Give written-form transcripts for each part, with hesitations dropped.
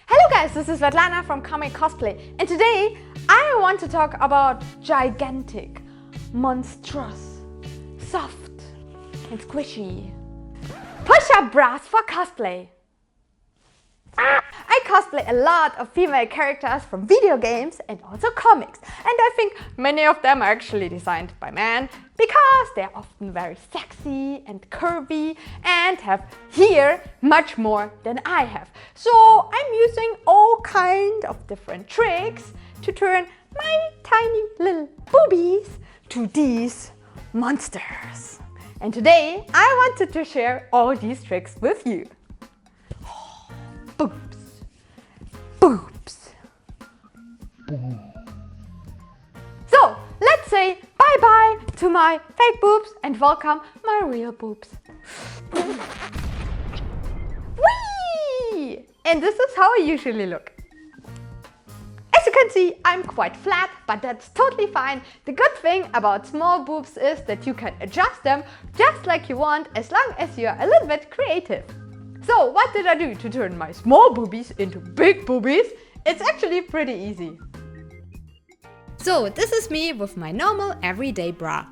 Hello guys, this is Svetlana from Cosplay, and today I want to talk about gigantic, monstrous, soft and squishy push-up bras for cosplay. I cosplay a lot of female characters from video games and also comics, and I think many of them are actually designed by men because they're often very sexy and curvy and have hair much more than I have. So I'm using all kinds of different tricks to turn my tiny little boobies to these monsters. And today I wanted to share all these tricks with you. Boobs. Boobs. So, let's say bye-bye to my fake boobs and welcome my real boobs. Whee! And this is how I usually look. As you can see, I'm quite flat, but that's totally fine. The good thing about small boobs is that you can adjust them just like you want as long as you're a little bit creative. So what did I do to turn my small boobies into big boobies? It's actually pretty easy. So this is me with my normal everyday bra.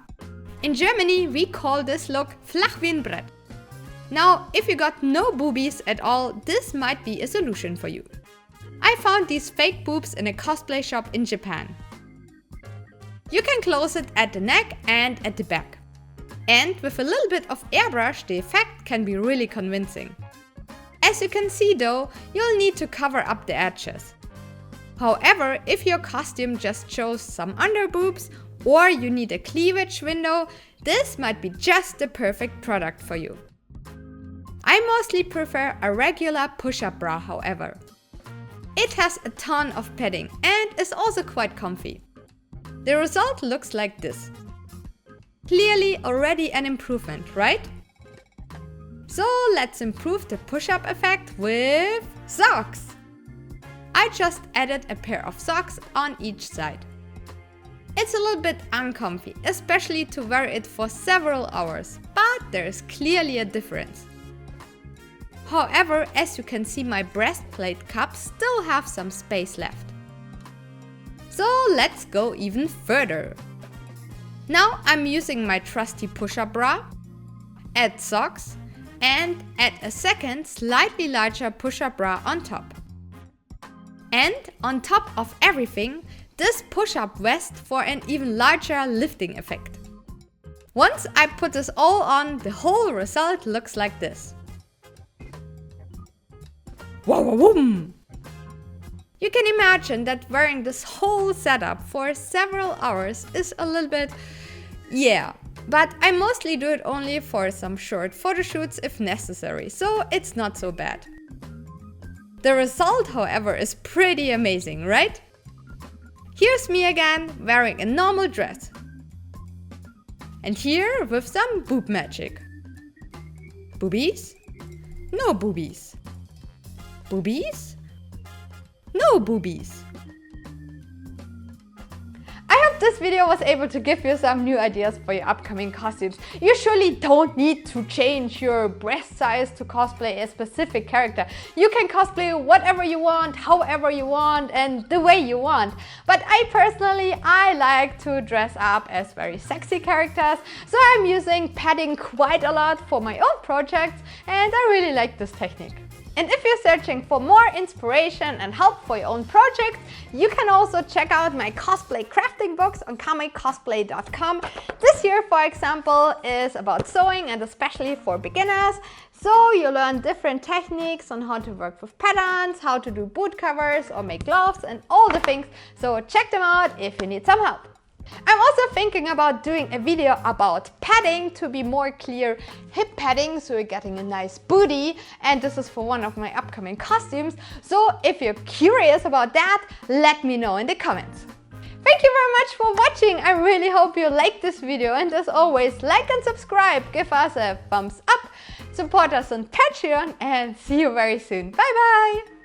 In Germany we call this look flach wie ein Brett. Now if you got no boobies at all, this might be a solution for you. I found these fake boobs in a cosplay shop in Japan. You can close it at the neck and at the back. And with a little bit of airbrush the effect can be really convincing. As you can see though, you'll need to cover up the edges. However, if your costume just shows some underboobs or you need a cleavage window, this might be just the perfect product for you. I mostly prefer a regular push-up bra, however. It has a ton of padding and is also quite comfy. The result looks like this. Clearly already an improvement, right? So let's improve the push-up effect with socks. I just added a pair of socks on each side. It's a little bit uncomfy, especially to wear it for several hours, but there is clearly a difference. However, as you can see, my breastplate cups still have some space left. So let's go even further. Now I'm using my trusty push-up bra, add socks, and add a second, slightly larger push-up bra on top. And on top of everything, this push-up vest for an even larger lifting effect. Once I put this all on, the whole result looks like this. Wow! You can imagine that wearing this whole setup for several hours is a little bit, but I mostly do it only for some short photo shoots if necessary, so it's not so bad. The result, however, is pretty amazing, right? Here's me again wearing a normal dress. And here with some boob magic. Boobies? No boobies. Boobies? No boobies. I hope this video was able to give you some new ideas for your upcoming costumes. You surely don't need to change your breast size to cosplay a specific character. You can cosplay whatever you want, however you want, and the way you want. But I like to dress up as very sexy characters, so I'm using padding quite a lot for my own projects, and I really like this technique. And if you're searching for more inspiration and help for your own projects, you can also check out my cosplay crafting books on kamecosplay.com. This year, for example, is about sewing and especially for beginners. So you learn different techniques on how to work with patterns, how to do boot covers or make gloves and all the things. So check them out if you need some help. I'm also thinking about doing a video about padding to be more clear hip padding, so you're getting a nice booty, and this is for one of my upcoming costumes. So if you're curious about that, let me know in the comments. Thank you very much for watching. I really hope you liked this video, and as always, like and subscribe, give us a thumbs up, support us on Patreon, and see you very soon. Bye bye!